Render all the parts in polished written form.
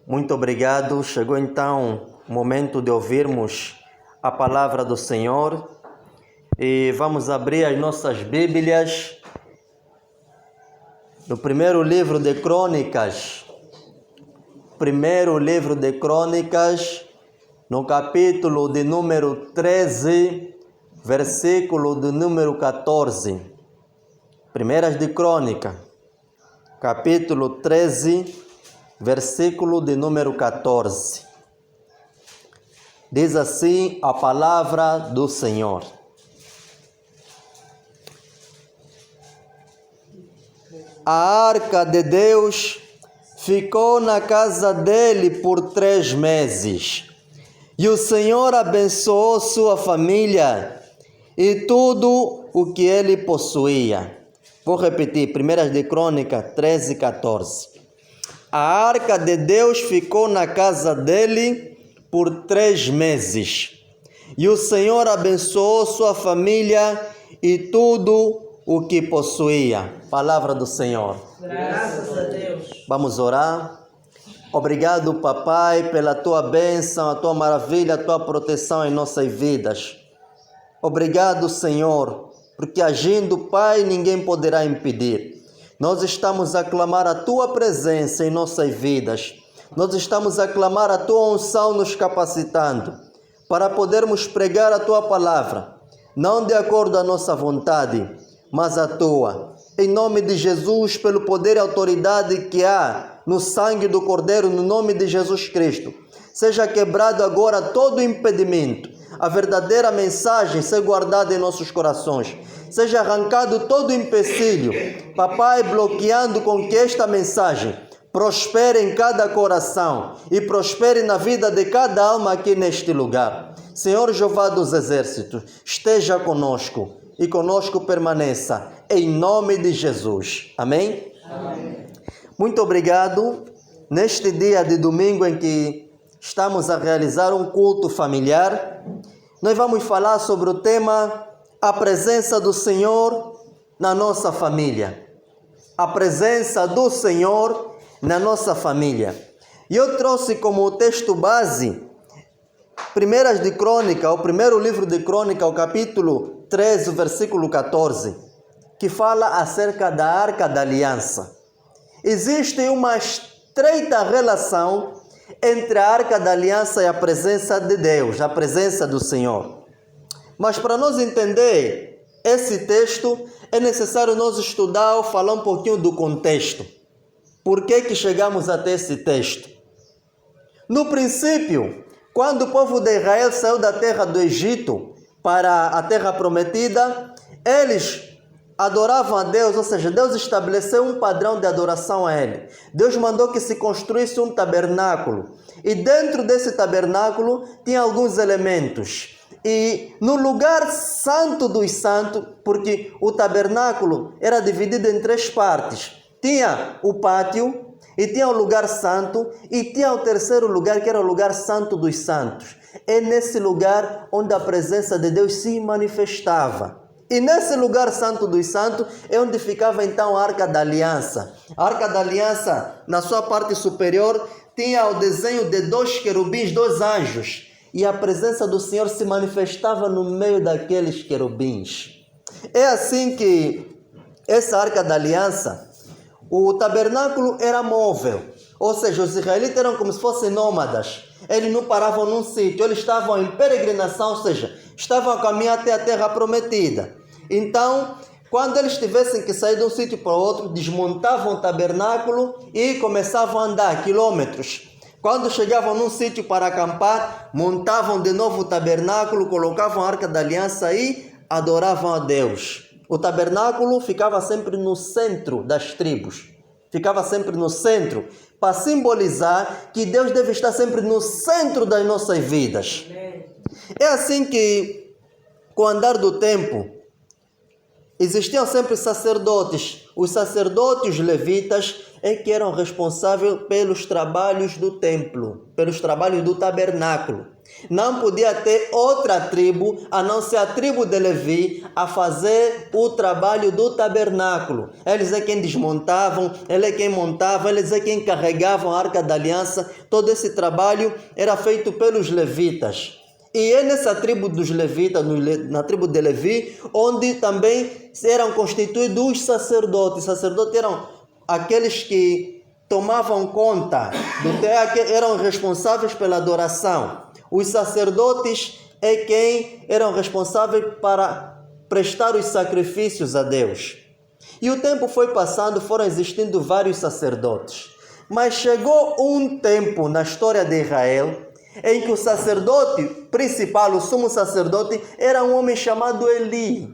Muito obrigado. Chegou então o momento de ouvirmos a palavra do Senhor e vamos abrir as nossas Bíblias no primeiro livro de Crônicas. Primeiro livro de Crônicas, no capítulo de número 13, versículo de número 14. Primeiras de Crônica, capítulo 13, versículo de número 14. Diz assim a palavra do Senhor. A arca de Deus ficou na casa dele por 3 meses. E o Senhor abençoou sua família e tudo o que ele possuía. Vou repetir, 1 de Crônica 13, 14. A arca de Deus ficou na casa dele por 3 meses. E o Senhor abençoou sua família e tudo o que possuía. Palavra do Senhor. Graças a Deus. Vamos orar. Obrigado, papai, pela tua bênção, a tua maravilha, a tua proteção em nossas vidas. Obrigado, Senhor, porque agindo, Pai, ninguém poderá impedir. Nós estamos a clamar a tua presença em nossas vidas. Nós estamos a clamar a tua unção nos capacitando para podermos pregar a tua palavra, não de acordo à nossa vontade, mas a tua. Em nome de Jesus, pelo poder e autoridade que há no sangue do Cordeiro, no nome de Jesus Cristo, seja quebrado agora todo impedimento. A verdadeira mensagem seja guardada em nossos corações. Seja arrancado todo empecilho, papai, bloqueando com que esta mensagem prospere em cada coração e prospere na vida de cada alma aqui neste lugar. Senhor Jeová dos Exércitos, esteja conosco e conosco permaneça, em nome de Jesus. Amém? Amém. Muito obrigado. Neste dia de domingo em que estamos a realizar um culto familiar, nós vamos falar sobre o tema a presença do Senhor na nossa família. A presença do Senhor na nossa família. E eu trouxe como texto base Primeiras de Crônica, o primeiro livro de Crônica, o capítulo 13, versículo 14, que fala acerca da Arca da Aliança. Existe uma estreita relação entre a Arca da Aliança e a presença de Deus, a presença do Senhor. Mas para nós entender esse texto, é necessário nós estudar ou falar um pouquinho do contexto. Por que chegamos até esse texto? No princípio, quando o povo de Israel saiu da terra do Egito para a terra prometida, eles adoravam a Deus, ou seja, Deus estabeleceu um padrão de adoração a Ele. Deus mandou que se construísse um tabernáculo. E dentro desse tabernáculo tinha alguns elementos. E no lugar santo dos santos, porque o tabernáculo era dividido em 3 partes. Tinha o pátio, e tinha o lugar santo, e tinha o terceiro lugar, que era o lugar santo dos santos. É nesse lugar onde a presença de Deus se manifestava. E nesse lugar santo dos santos é onde ficava então a Arca da Aliança. A Arca da Aliança, na sua parte superior, tinha o desenho de 2 querubins, 2 anjos. E a presença do Senhor se manifestava no meio daqueles querubins. É assim que essa Arca da Aliança, o tabernáculo era móvel. Ou seja, os israelitas eram como se fossem nômadas. Eles não paravam num sítio, eles estavam em peregrinação, ou seja, estavam a caminhar até a terra prometida. Então, quando eles tivessem que sair de um sítio para o outro, desmontavam o tabernáculo e começavam a andar quilômetros. Quando chegavam num sítio para acampar, montavam de novo o tabernáculo, colocavam a Arca da Aliança e adoravam a Deus. O tabernáculo ficava sempre no centro das tribos. Ficava sempre no centro, para simbolizar que Deus deve estar sempre no centro das nossas vidas. É assim que, com o andar do tempo, existiam sempre sacerdotes. Os sacerdotes levitas é que eram responsáveis pelos trabalhos do templo, pelos trabalhos do tabernáculo. Não podia ter outra tribo, a não ser a tribo de Levi, a fazer o trabalho do tabernáculo. Eles é quem desmontavam, ele é quem montava, eles é quem carregavam a Arca da Aliança. Todo esse trabalho era feito pelos levitas. E é nessa tribo dos levitas, na tribo de Levi, onde também eram constituídos os sacerdotes. Os sacerdotes eram aqueles que tomavam conta, eram responsáveis pela adoração. Os sacerdotes é quem eram responsáveis para prestar os sacrifícios a Deus. E o tempo foi passando, foram existindo vários sacerdotes. Mas chegou um tempo na história de Israel em que o sacerdote principal, o sumo sacerdote, era um homem chamado Eli.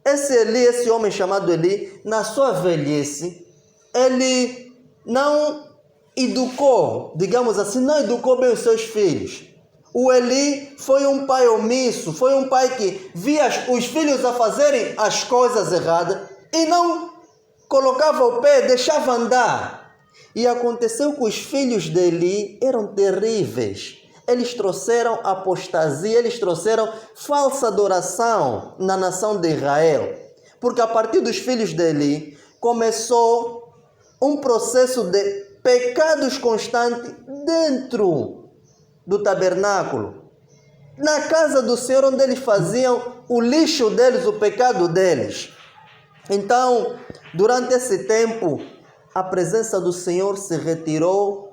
Esse homem chamado Eli, na sua velhice, ele não educou, digamos assim, não educou bem os seus filhos. O Eli foi um pai omisso, foi um pai que via os filhos a fazerem as coisas erradas e não colocava o pé, deixava andar. E aconteceu que os filhos de Eli eram terríveis. Eles trouxeram apostasia, eles trouxeram falsa adoração na nação de Israel. Porque a partir dos filhos de Eli começou um processo de pecados constantes dentro do tabernáculo. Na casa do Senhor, onde eles faziam o lixo deles, o pecado deles. Então, durante esse tempo, a presença do Senhor se retirou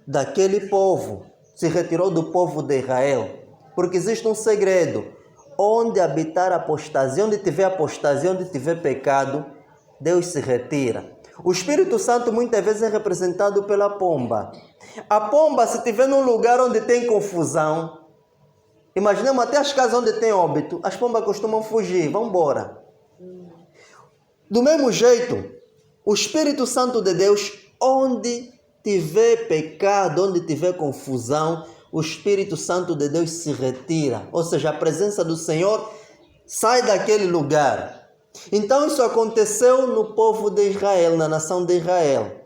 daquele povo, se retirou do povo de Israel, porque existe um segredo: onde habitar apostasia, onde tiver apostasia, onde tiver pecado, Deus se retira. O Espírito Santo muitas vezes é representado pela pomba. A pomba, se estiver num lugar onde tem confusão, imaginemos até as casas onde tem óbito, as pombas costumam fugir, vão embora. Do mesmo jeito, o Espírito Santo de Deus, onde tiver pecado, onde tiver confusão, o Espírito Santo de Deus se retira. Ou seja, a presença do Senhor sai daquele lugar. Então isso aconteceu no povo de Israel, na nação de Israel.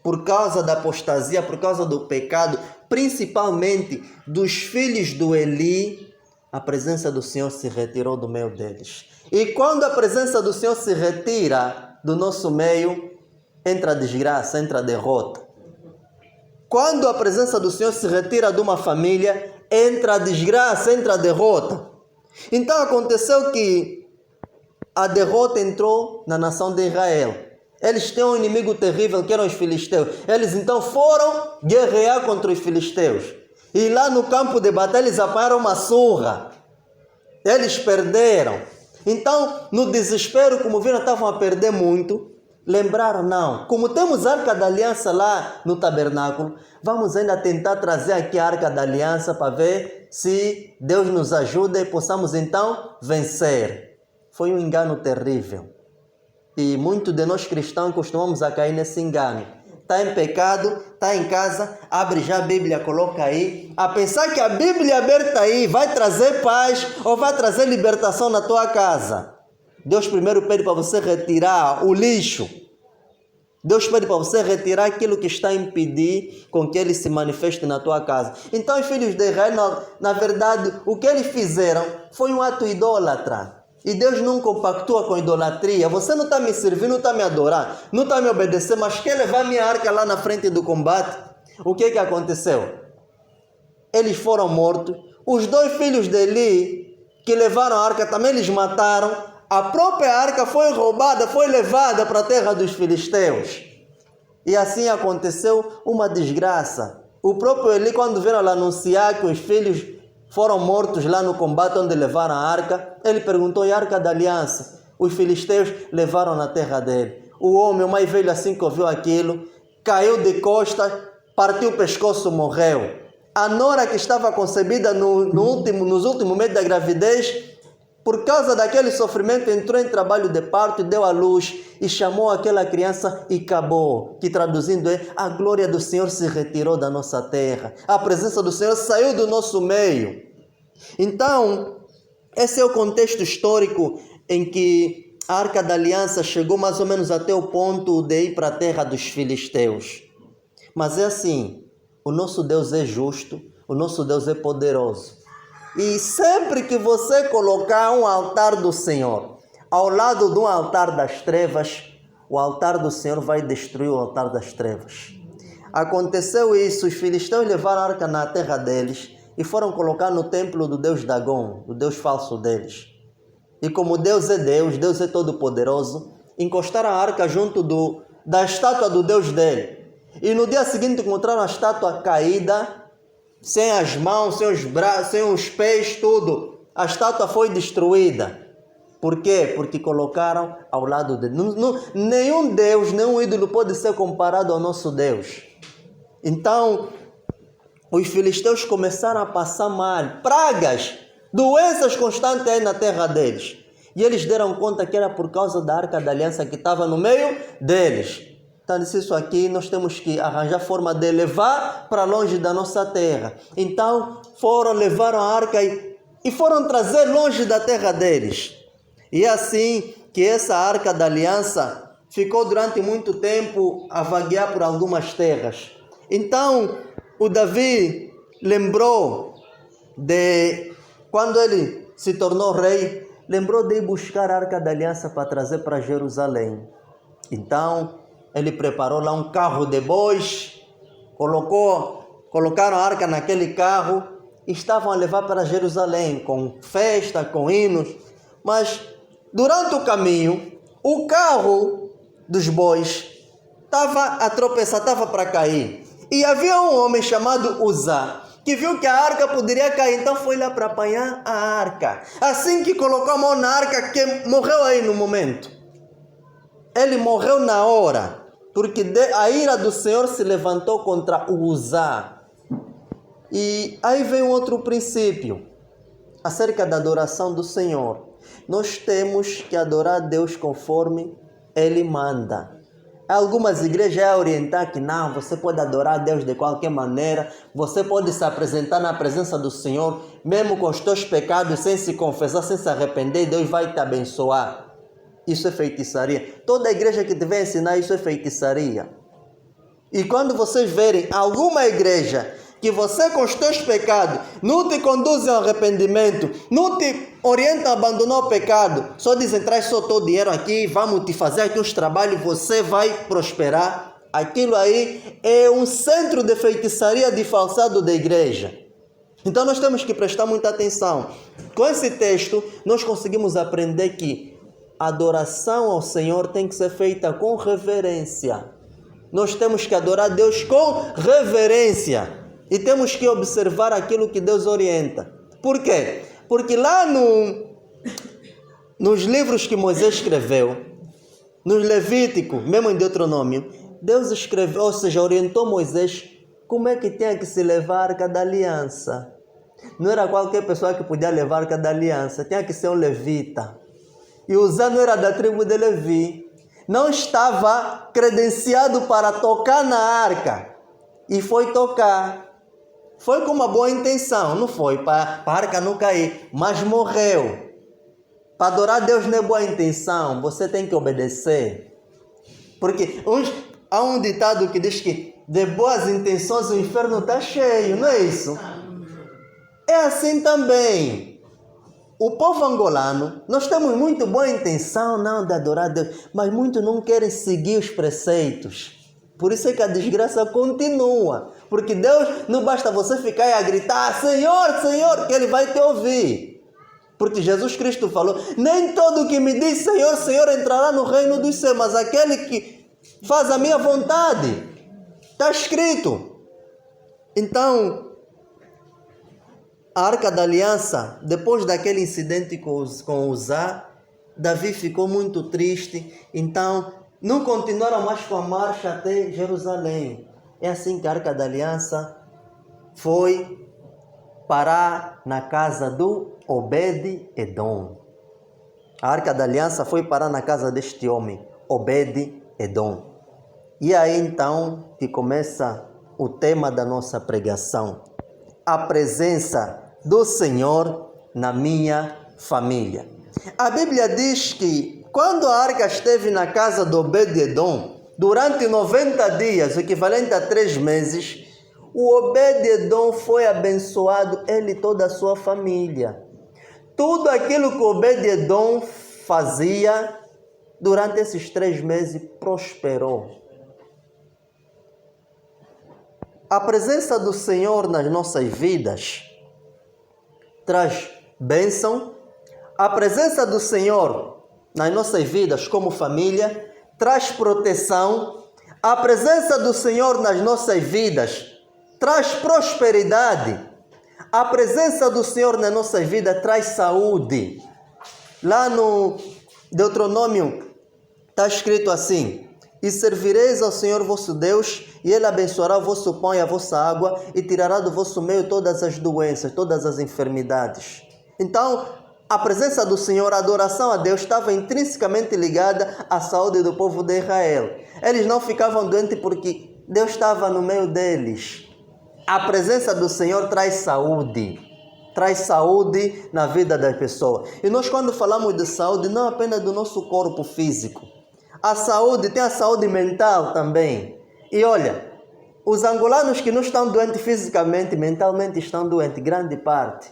Por causa da apostasia, por causa do pecado, principalmente dos filhos do Eli, a presença do Senhor se retirou do meio deles. E quando a presença do Senhor se retira do nosso meio, entra a desgraça, entra a derrota. Quando a presença do Senhor se retira de uma família, entra a desgraça, entra a derrota. Então aconteceu que a derrota entrou na nação de Israel. Eles tinham um inimigo terrível que eram os filisteus. Eles então foram guerrear contra os filisteus. E lá no campo de batalha eles apanharam uma surra. Eles perderam. Então, no desespero, como viram, estavam a perder muito. Lembraram, não, como temos a Arca da Aliança lá no tabernáculo, vamos ainda tentar trazer aqui a Arca da Aliança para ver se Deus nos ajuda e possamos então vencer. Foi um engano terrível. E muitos de nós cristãos costumamos a cair nesse engano. Está em pecado, está em casa, abre já a Bíblia, coloca aí. A pensar que a Bíblia aberta aí vai trazer paz ou vai trazer libertação na tua casa. Deus primeiro pede para você retirar o lixo. Deus pede para você retirar aquilo que está a impedir com que ele se manifeste na tua casa. Então os filhos de Israel, na verdade, o que eles fizeram foi um ato idólatra. E Deus não compactua com idolatria. Você não está me servindo, não está me adorando, não está me obedecendo, mas quer levar minha arca lá na frente do combate. O que aconteceu? Eles foram mortos. Os 2 filhos de Eli, que levaram a arca, também eles mataram. A própria arca foi roubada, foi levada para a terra dos filisteus. E assim aconteceu uma desgraça. O próprio Eli, quando viram lá anunciar que os filhos foram mortos lá no combate onde levaram a arca, ele perguntou: e a Arca da Aliança? Os filisteus levaram na terra dele. O homem, o mais velho, assim que ouviu aquilo, caiu de costas, partiu o pescoço, morreu. A nora que estava concebida nos últimos meses da gravidez, por causa daquele sofrimento, entrou em trabalho de parto, deu à luz e chamou aquela criança e acabou. Que traduzindo é: a glória do Senhor se retirou da nossa terra. A presença do Senhor saiu do nosso meio. Então, esse é o contexto histórico em que a Arca da Aliança chegou mais ou menos até o ponto de ir para a terra dos filisteus. Mas é assim, o nosso Deus é justo, O nosso Deus é poderoso. E sempre que você colocar um altar do Senhor ao lado de um altar das trevas, o altar do Senhor vai destruir o altar das trevas. Aconteceu isso, os filisteus levaram a arca na terra deles e foram colocar no templo do Deus Dagom, o Deus falso deles. E como Deus é todo poderoso, encostaram a arca junto da estátua do Deus dele. E no dia seguinte encontraram a estátua caída, sem as mãos, sem os braços, sem os pés, tudo. A estátua foi destruída. Por quê? Porque colocaram ao lado dele. Nenhum Deus, nenhum ídolo pode ser comparado ao nosso Deus. Então, os filisteus começaram a passar mal, pragas, doenças constantes aí na terra deles. E eles deram conta que era por causa da arca da aliança que estava no meio deles. Então, disse isso aqui, nós temos que arranjar forma de levar para longe da nossa terra. Então, levaram a arca e foram trazer longe da terra deles. E é assim que essa arca da aliança ficou durante muito tempo a vaguear por algumas terras. Então, o Davi lembrou de, quando ele se tornou rei, lembrou de ir buscar a arca da aliança para trazer para Jerusalém. Então, ele preparou lá um carro de bois, colocaram a arca naquele carro e estavam a levar para Jerusalém, com festa, com hinos. Mas, durante o caminho, o carro dos bois estava a tropeçar, estava para cair. E havia um homem chamado Uzá, que viu que a arca poderia cair, então foi lá para apanhar a arca. Assim que colocou a mão na arca, que morreu aí no momento. Ele morreu na hora, porque a ira do Senhor se levantou contra o Uzá. E aí vem um outro princípio, acerca da adoração do Senhor. Nós temos que adorar a Deus conforme Ele manda. Algumas igrejas é orientar que não, você pode adorar a Deus de qualquer maneira, você pode se apresentar na presença do Senhor, mesmo com os teus pecados, sem se confessar, sem se arrepender, Deus vai te abençoar. Isso é feitiçaria. Toda igreja que te vai ensinar isso é feitiçaria. E quando vocês verem alguma igreja que você com os teus pecados não te conduzem ao arrependimento, não te orientam a abandonar o pecado, só dizem, traz só teu dinheiro aqui, vamos te fazer aqui uns trabalhos, você vai prosperar. Aquilo aí é um centro de feitiçaria, de falsado da igreja. Então nós temos que prestar muita atenção. Com esse texto, nós conseguimos aprender que a adoração ao Senhor tem que ser feita com reverência. Nós temos que adorar a Deus com reverência. E temos que observar aquilo que Deus orienta. Por quê? Porque lá nos livros que Moisés escreveu, nos Levítico, mesmo em Deuteronômio, Deus escreveu, ou seja, orientou Moisés como é que tinha que se levar a arca da aliança. Não era qualquer pessoa que podia levar a arca da aliança, tinha que ser um levita. E Uzá não era da tribo de Levi, não estava credenciado para tocar na arca. E foi tocar. Foi com uma boa intenção, não foi para a arca não cair, mas morreu. Para adorar a Deus não é boa intenção, você tem que obedecer. Porque há um ditado que diz que de boas intenções o inferno está cheio, não é isso? É assim também. O povo angolano, nós temos muito boa intenção não de adorar a Deus, mas muitos não querem seguir os preceitos. Por isso é que a desgraça continua. Porque Deus, não basta você ficar e a gritar, Senhor, Senhor, que Ele vai te ouvir. Porque Jesus Cristo falou, nem todo que me diz Senhor, Senhor entrará no reino dos céus, mas aquele que faz a minha vontade. Está escrito. Então, a Arca da Aliança, depois daquele incidente com Uzá, Davi ficou muito triste, então não continuaram mais com a marcha até Jerusalém. É assim que a Arca da Aliança foi parar na casa do Obed-Edom. A Arca da Aliança foi parar na casa deste homem, Obed-Edom. E aí então que começa o tema da nossa pregação. A presença do Senhor na minha família. A Bíblia diz que quando a arca esteve na casa do Obed-Edom, durante 90 dias, o equivalente a 3 meses, O Obed-Edom foi abençoado, ele e toda a sua família. Tudo aquilo que o Obed-Edom fazia durante esses 3 meses prosperou. A presença do Senhor nas nossas vidas traz bênção. A presença do Senhor nas nossas vidas como família traz proteção. A presença do Senhor nas nossas vidas traz prosperidade. A presença do Senhor na nossa vida traz saúde. Lá no Deuteronômio está escrito assim: e servireis ao Senhor vosso Deus, e Ele abençoará o vosso pão e a vossa água, e tirará do vosso meio todas as doenças, todas as enfermidades. Então, a presença do Senhor, a adoração a Deus, estava intrinsecamente ligada à saúde do povo de Israel. Eles não ficavam doentes porque Deus estava no meio deles. A presença do Senhor traz saúde na vida das pessoas. E nós, quando falamos de saúde, não apenas do nosso corpo físico. A saúde tem a saúde mental também. E olha, os angolanos que não estão doentes fisicamente, mentalmente estão doentes, grande parte.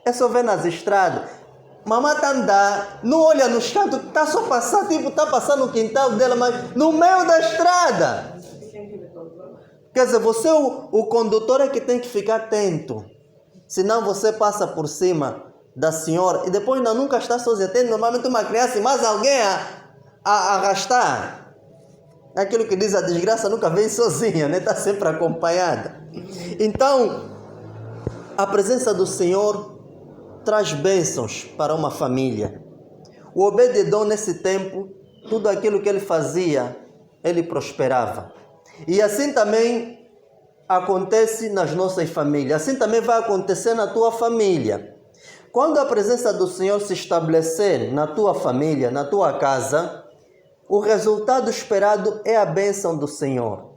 É só ver nas estradas. Mamãe está andando, não olha nos cantos, está só passando, está passando no quintal dela, mas no meio da estrada. Quer dizer, você, o condutor, é que tem que ficar atento. Senão você passa por cima da senhora e depois nunca está sozinha. Tem normalmente uma criança e mais alguém a arrastar. Aquilo que diz a desgraça nunca vem sozinha, né? Está sempre acompanhada. Então, a presença do Senhor traz bênçãos para uma família. O Obed-Edom, nesse tempo, tudo aquilo que ele fazia, ele prosperava. E assim também acontece nas nossas famílias. Assim também vai acontecer na tua família. Quando a presença do Senhor se estabelecer na tua família, na tua casa, o resultado esperado é a bênção do Senhor.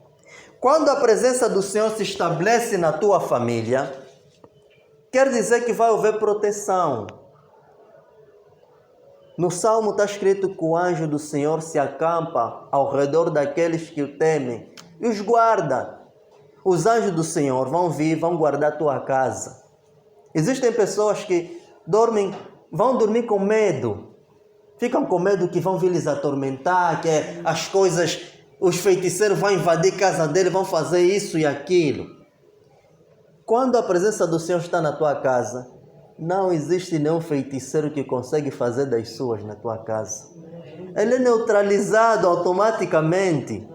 Quando a presença do Senhor se estabelece na tua família, quer dizer que vai haver proteção. No Salmo está escrito que o anjo do Senhor se acampa ao redor daqueles que o temem e os guarda. Os anjos do Senhor vão vir, vão guardar a tua casa. Existem pessoas que vão dormir com medo. Ficam com medo que vão vir lhes atormentar, que as coisas, os feiticeiros vão invadir a casa dele, vão fazer isso e aquilo. Quando a presença do Senhor está na tua casa, não existe nenhum feiticeiro que consegue fazer das suas na tua casa. Ele é neutralizado automaticamente,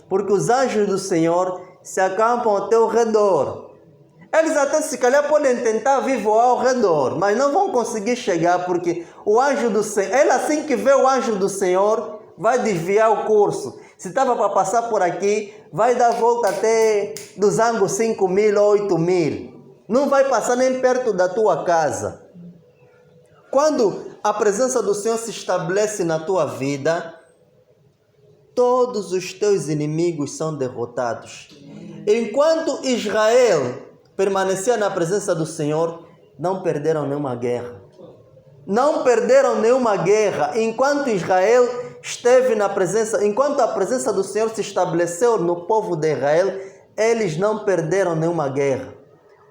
porque os anjos do Senhor se acampam ao teu redor. Eles até se calhar podem tentar vir voar ao redor, mas não vão conseguir chegar, porque o anjo do Senhor, ele assim que vê o anjo do Senhor, vai desviar o curso. Se estava para passar por aqui, vai dar volta até dos ângulos 5.000 ou 8.000. Não vai passar nem perto da tua casa. Quando a presença do Senhor se estabelece na tua vida, todos os teus inimigos são derrotados. Enquanto Israel permanecia na presença do Senhor, não perderam nenhuma guerra. Não perderam nenhuma guerra. Enquanto Israel esteve na presença, enquanto a presença do Senhor se estabeleceu no povo de Israel, eles não perderam nenhuma guerra.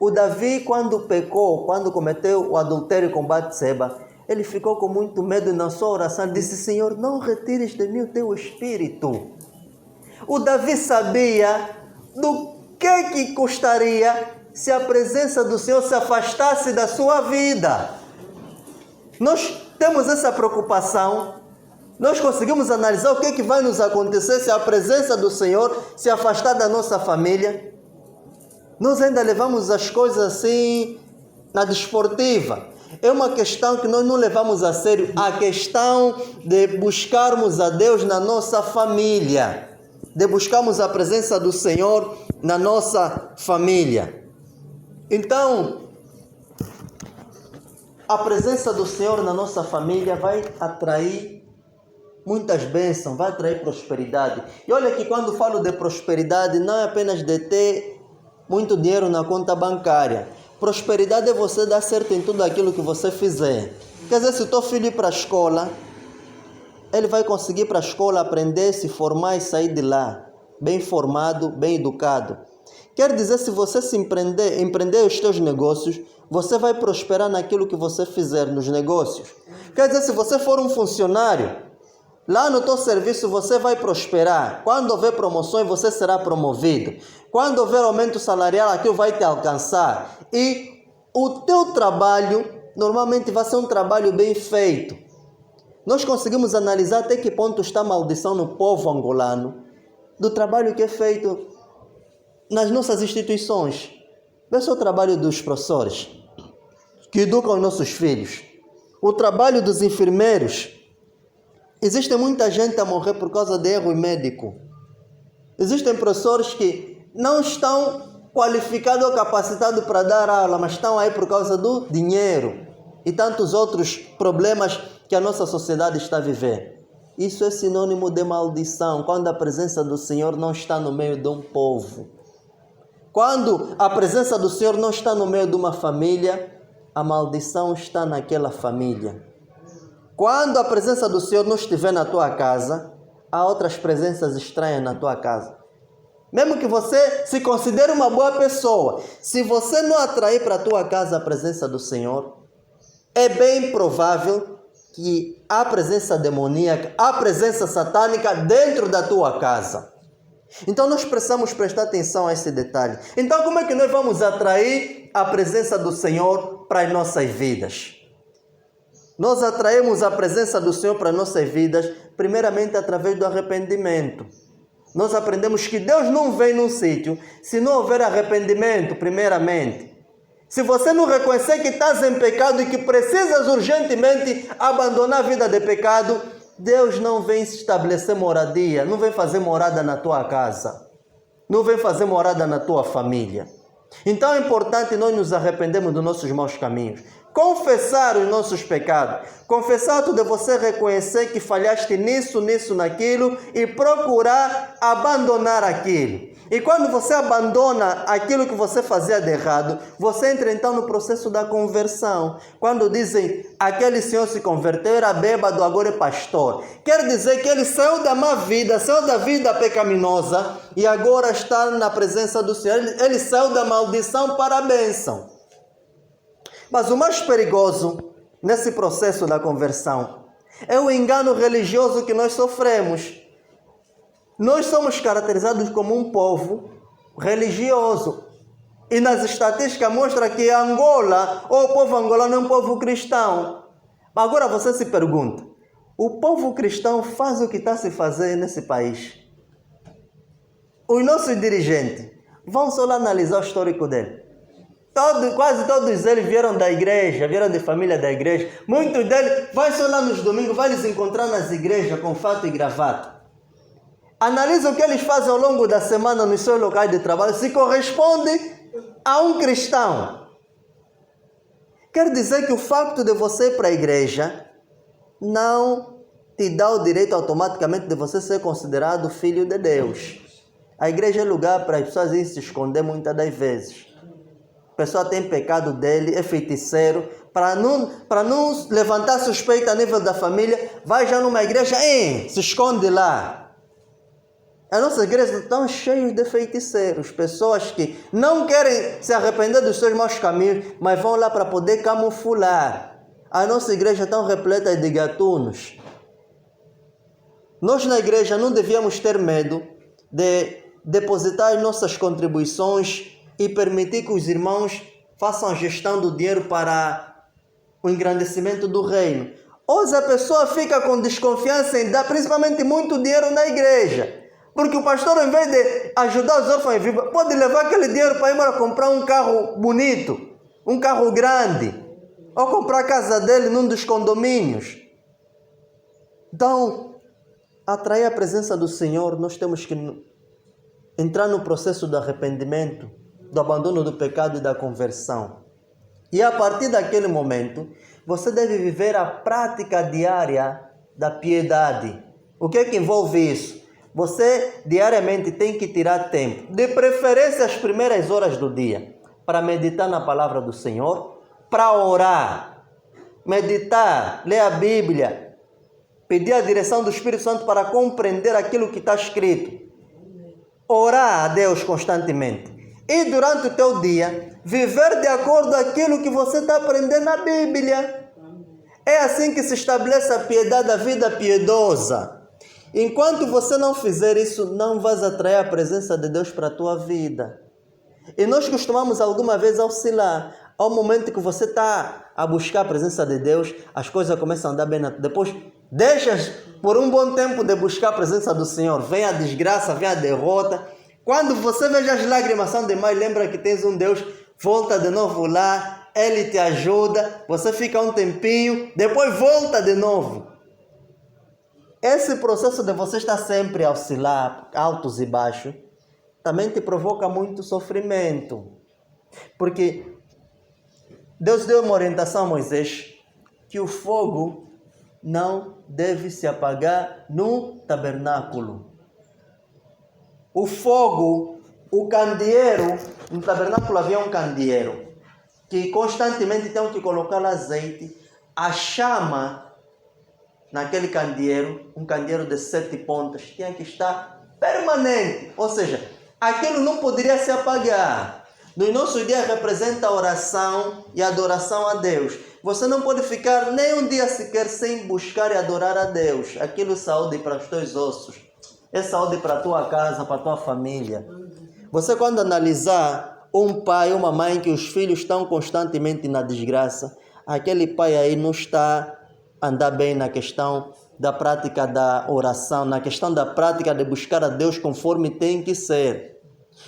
O Davi, quando pecou, quando cometeu o adultério com Batseba, ele ficou com muito medo e na sua oração disse: Senhor, não retires de mim o teu espírito. O Davi sabia do que custaria se a presença do Senhor se afastasse da sua vida. Nós temos essa preocupação. Nós conseguimos analisar o que vai nos acontecer se a presença do Senhor se afastar da nossa família. Nós ainda levamos as coisas assim na desportiva. É uma questão que nós não levamos a sério. A questão de buscarmos a Deus na nossa família. De buscarmos a presença do Senhor na nossa família. Então, a presença do Senhor na nossa família vai atrair muitas bênçãos, vai atrair prosperidade. E olha que quando falo de prosperidade, não é apenas de ter muito dinheiro na conta bancária. Prosperidade é você dar certo em tudo aquilo que você fizer. Quer dizer, se o teu filho ir para a escola, ele vai conseguir ir para a escola, aprender, se formar e sair de lá, bem formado, bem educado. Quer dizer, se você se empreender os teus negócios, você vai prosperar naquilo que você fizer nos negócios. Quer dizer, se você for um funcionário, lá no teu serviço você vai prosperar. Quando houver promoções, você será promovido. Quando houver aumento salarial, aquilo vai te alcançar. E o teu trabalho, normalmente vai ser um trabalho bem feito. Nós conseguimos analisar até que ponto está a maldição no povo angolano, do trabalho que é feito nas nossas instituições. Veja o trabalho dos professores, que educam os nossos filhos. O trabalho dos enfermeiros. Existe muita gente a morrer por causa de erro médico. Existem professores que não estão qualificados ou capacitados para dar aula, mas estão aí por causa do dinheiro e tantos outros problemas que a nossa sociedade está vivendo. Isso é sinônimo de maldição, quando a presença do Senhor não está no meio de um povo. Quando a presença do Senhor não está no meio de uma família, a maldição está naquela família. Quando a presença do Senhor não estiver na tua casa, há outras presenças estranhas na tua casa. Mesmo que você se considere uma boa pessoa, se você não atrair para a tua casa a presença do Senhor, é bem provável que há presença demoníaca, há presença satânica dentro da tua casa. Então nós precisamos prestar atenção a esse detalhe. Então como é que nós vamos atrair a presença do Senhor para as nossas vidas? Nós atraímos a presença do Senhor para as nossas vidas, primeiramente através do arrependimento. Nós aprendemos que Deus não vem num sítio se não houver arrependimento, primeiramente. Se você não reconhecer que estás em pecado e que precisas urgentemente abandonar a vida de pecado, Deus não vem estabelecer moradia, não vem fazer morada na tua casa, não vem fazer morada na tua família. Então é importante nós nos arrependermos dos nossos maus caminhos, confessar os nossos pecados, confessar tudo, você reconhecer que falhaste nisso, naquilo e procurar abandonar aquilo. E quando você abandona aquilo que você fazia de errado, você entra então no processo da conversão. Quando dizem, aquele senhor se converteu, era bêbado, agora é pastor. Quer dizer que ele saiu da má vida, saiu da vida pecaminosa e agora está na presença do Senhor. Ele saiu da maldição para a bênção. Mas o mais perigoso nesse processo da conversão é o engano religioso que nós sofremos. Nós somos caracterizados como um povo religioso. E nas estatísticas mostra que Angola, ou o povo angolano, é um povo cristão. Agora você se pergunta, o povo cristão faz o que está a se fazer nesse país? Os nossos dirigentes, vão só lá analisar o histórico dele. Quase todos eles vieram da igreja, vieram de família da igreja. Muitos deles, vai só lá nos domingos, vai lhes encontrar nas igrejas com fato e gravata. Analisa o que eles fazem ao longo da semana nos seus locais de trabalho, se corresponde a um cristão. Quer dizer que o facto de você ir para a igreja não te dá o direito automaticamente de você ser considerado filho de Deus. A igreja é lugar para as pessoas irem se esconder muitas das vezes. A pessoa tem pecado dele, é feiticeiro, para não levantar suspeita a nível da família, vai já numa igreja, se esconde lá. As nossas igrejas estão cheias de feiticeiros, pessoas que não querem se arrepender dos seus maus caminhos, mas vão lá para poder camuflar. A nossa igreja está repleta de gatunos. Nós na igreja não devíamos ter medo de depositar as nossas contribuições e permitir que os irmãos façam a gestão do dinheiro para o engrandecimento do reino. Hoje a pessoa fica com desconfiança em dar principalmente muito dinheiro na igreja. Porque o pastor, ao invés de ajudar os órfãos vivos, pode levar aquele dinheiro para ir para comprar um carro bonito, um carro grande, ou comprar a casa dele num dos condomínios. Então, atrair a presença do Senhor, nós temos que entrar no processo do arrependimento, do abandono do pecado e da conversão. E a partir daquele momento, você deve viver a prática diária da piedade. O que é que envolve isso? Você diariamente tem que tirar tempo, de preferência as primeiras horas do dia, para meditar na palavra do Senhor, para orar, meditar, ler a Bíblia, pedir a direção do Espírito Santo para compreender aquilo que está escrito, orar a Deus constantemente. E durante o teu dia, viver de acordo com aquilo que você está aprendendo na Bíblia. É assim que se estabelece a piedade, a vida piedosa. Enquanto você não fizer isso, não vais atrair a presença de Deus para a tua vida. E nós costumamos alguma vez oscilar. Ao momento que você está a buscar a presença de Deus, as coisas começam a andar bem. Depois, deixas por um bom tempo de buscar a presença do Senhor. Vem a desgraça, vem a derrota. Quando você veja as lágrimas são demais, lembra que tens um Deus, volta de novo lá, Ele te ajuda, você fica um tempinho, depois volta de novo. Esse processo de você estar sempre a oscilar, altos e baixos, também te provoca muito sofrimento. Porque Deus deu uma orientação a Moisés que o fogo não deve se apagar no tabernáculo. O fogo, o candeeiro, no tabernáculo havia um candeeiro que constantemente tinham que colocar azeite. A chama naquele candeeiro, um candeeiro de 7 pontas, tinha que estar permanente. Ou seja, aquilo não poderia se apagar. No nosso dia representa a oração e a adoração a Deus. Você não pode ficar nem um dia sequer sem buscar e adorar a Deus. Aquilo é saúde para os teus ossos. É saúde para a tua casa, para a tua família. Você quando analisar um pai, uma mãe que os filhos estão constantemente na desgraça, aquele pai aí não está a andar bem na questão da prática da oração, na questão da prática de buscar a Deus conforme tem que ser.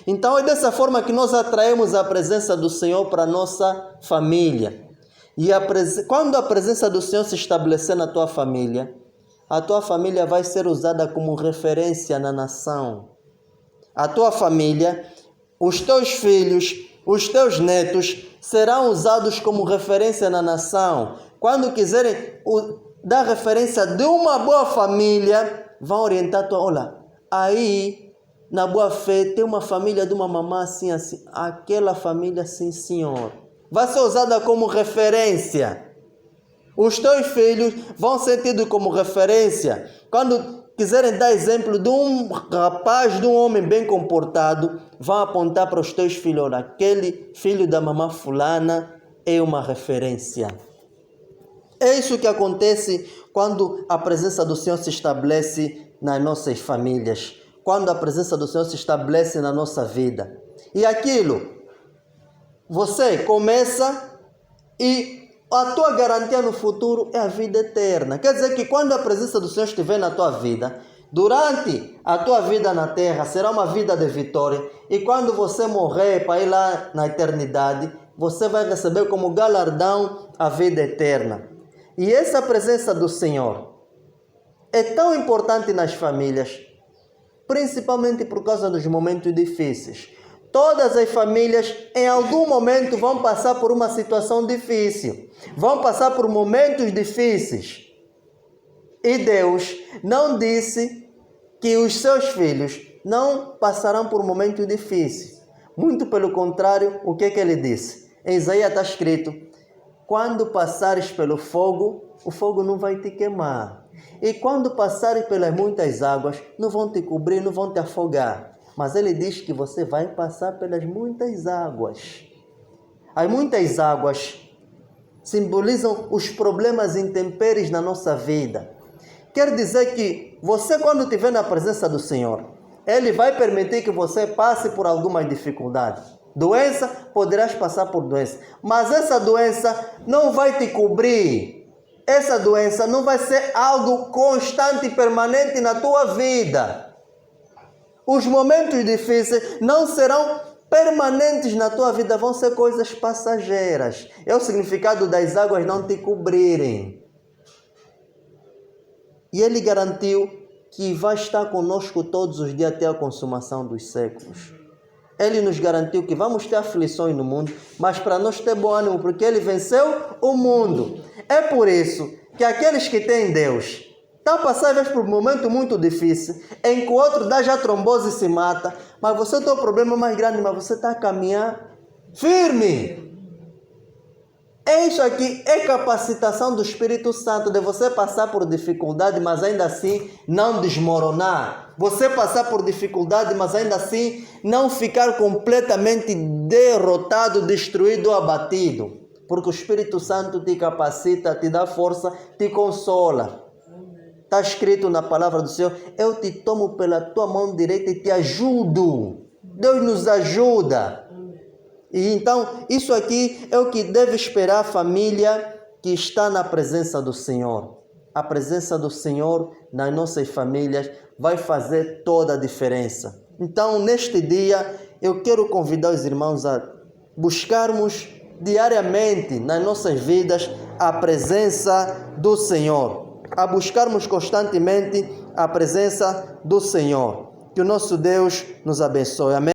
Então é dessa forma que nós atraímos a presença do Senhor para a nossa família. E quando a presença do Senhor se estabelecer na tua família, a tua família vai ser usada como referência na nação. A tua família, os teus filhos, os teus netos serão usados como referência na nação. Quando quiserem dar referência de uma boa família, vão orientar a tua, olha, aí na boa fé tem uma família de uma mamã assim, assim, aquela família sim senhor. Vai ser usada como referência. Os teus filhos vão ser tidos como referência. Quando quiserem dar exemplo de um rapaz, de um homem bem comportado, vão apontar para os teus filhos, olha, aquele filho da mamã fulana é uma referência. É isso que acontece quando a presença do Senhor se estabelece nas nossas famílias. Quando a presença do Senhor se estabelece na nossa vida. E aquilo, você começa e a tua garantia no futuro é a vida eterna. Quer dizer que quando a presença do Senhor estiver na tua vida, durante a tua vida na terra, será uma vida de vitória. E quando você morrer para ir lá na eternidade, você vai receber como galardão a vida eterna. E essa presença do Senhor é tão importante nas famílias, principalmente por causa dos momentos difíceis. Todas as famílias em algum momento vão passar por uma situação difícil, vão passar por momentos difíceis. E Deus não disse que os seus filhos não passarão por momentos difíceis. Muito pelo contrário, o que ele disse? Em Isaías está escrito, quando passares pelo fogo, o fogo não vai te queimar. E quando passares pelas muitas águas, não vão te cobrir, não vão te afogar. Mas ele diz que você vai passar pelas muitas águas. As muitas águas simbolizam os problemas intempéries na nossa vida. Quer dizer que você, quando estiver na presença do Senhor, Ele vai permitir que você passe por algumas dificuldades. Doença, poderás passar por doença. Mas essa doença não vai te cobrir. Essa doença não vai ser algo constante e permanente na tua vida. Os momentos difíceis não serão permanentes na tua vida, vão ser coisas passageiras. É o significado das águas não te cobrirem. E Ele garantiu que vai estar conosco todos os dias até a consumação dos séculos. Ele nos garantiu que vamos ter aflições no mundo, mas para nós ter bom ânimo, porque Ele venceu o mundo. É por isso que aqueles que têm Deus estão a passar às vezes por um momento muito difícil, em que o outro dá já trombose e se mata, mas você tem um problema mais grande, mas você está a caminhar firme. Isso aqui é capacitação do Espírito Santo, de você passar por dificuldade, mas ainda assim não desmoronar. Você passar por dificuldade, mas ainda assim não ficar completamente derrotado, destruído, abatido. Porque o Espírito Santo te capacita, te dá força, te consola. Está escrito na palavra do Senhor: eu te tomo pela tua mão direita e te ajudo. Deus nos ajuda. E então, isso aqui é o que deve esperar a família que está na presença do Senhor. A presença do Senhor nas nossas famílias vai fazer toda a diferença. Então, neste dia, eu quero convidar os irmãos a buscarmos diariamente nas nossas vidas a presença do Senhor. A buscarmos constantemente a presença do Senhor. Que o nosso Deus nos abençoe. Amém.